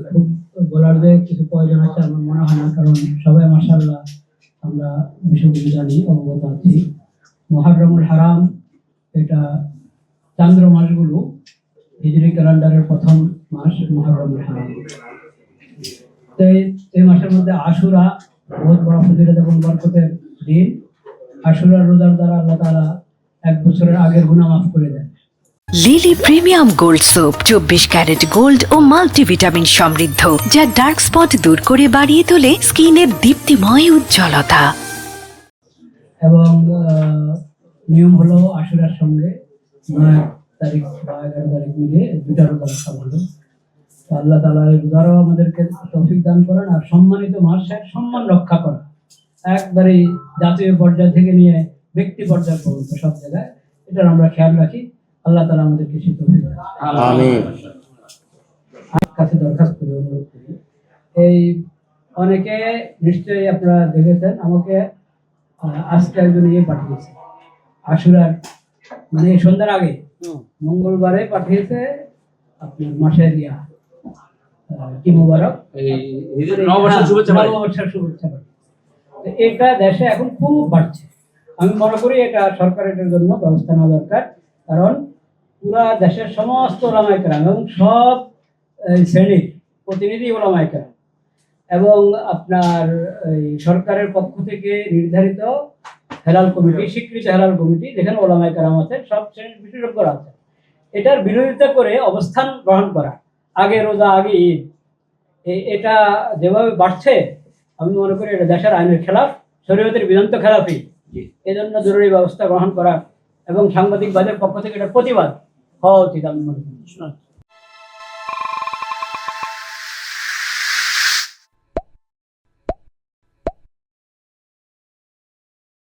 খুব বলার যে কিছু প্রয়োজন আছে আমার মনে হয় না, কারণ সবাই মাশাআল্লাহ আমরা বিষয়গুলো জানি, অবগত আছি। মুহররমুল হারাম এটা চান্দ্র মাসগুলো, হিজরি ক্যালেন্ডারের প্রথম মাস মুহররমুল হারাম। তো এই মাসের মধ্যে আশুরা বহুত বড় ফজিলত এবং বরকতের দিন। আশুরা রোজার দ্বারা আল্লাহ তাআলা এক বছরের আগের গুনাহ মাফ করে দেন। Lily premium gold soap 24 carat gold ও মাল্টিভিটামিন সমৃদ্ধ, যা ডার্ক স্পট দূর করে বাড়িয়ে তোলে স্কিনের দীপ্তিময় উজ্জ্বলতা। এবং নিয়ম হলো আশুরার সঙ্গে 9 তারিখ বা 11 তারিখ মিলে দুটা রোজা রাখা হলো। আল্লাহ তাআলা এই রোজারও আমাদেরকে তৌফিক দান করেন, আর সম্মানিত মাসের সম্মান রক্ষা করেন, একবারে জাতীয় পর্যায় থেকে নিয়ে ব্যক্তি পর্যায় পর্যন্ত সব জায়গায় এটার আমরা খেয়াল রাখি। আল্লাহ তাআলা আমাদেরকে সেই তৌফিক দান করুন। আমিন। আমার কাছে দরখাস্ত করি, অনুরোধ করি, এই অনেকে নিশ্চয়ই আপনারা দেখেছেন, আমাকে আজকে একজন পাঠিয়েছে আশুরার মানে সন্ধ্যার আগে মঙ্গলবারে পাঠিয়েছে আপনার মাসের কি মোবারক নববর্ষের শুভেচ্ছা। এটা দেশে এখন খুব বাড়ছে। আমি মনে করি এটা সরকারের জন্য ব্যবস্থা নেওয়া দরকার, কারণ পুরা দেশের সমস্ত ওলামায়ে কেরাম এবং সব শ্রেণীর প্রতিনিধি ওলামায়ে কেরাম এবং আপনার সরকারের পক্ষ থেকে নির্ধারিত হেলাল কমিটি, স্বীকৃত হেলাল কমিটি, যেখানে ওলামায়ে কেরাম আছেন, সব শ্রেণীর বিশেষজ্ঞরা আছেন, এটার বিরোধিতা করে অবস্থান গ্রহণ করা, আগে রোজা আগে ঈদ, এটা যেভাবে বাড়ছে আমি মনে করি এটা দেশের আইনের খেলাফ, শরীয়তের বিধান তো খেলাফই। এজন্য জরুরি ব্যবস্থা গ্রহণ করা এবং সাংবাদিক বাদের পক্ষ থেকে এটার প্রতিবাদ হওয়া উচিত আমি মনে করি।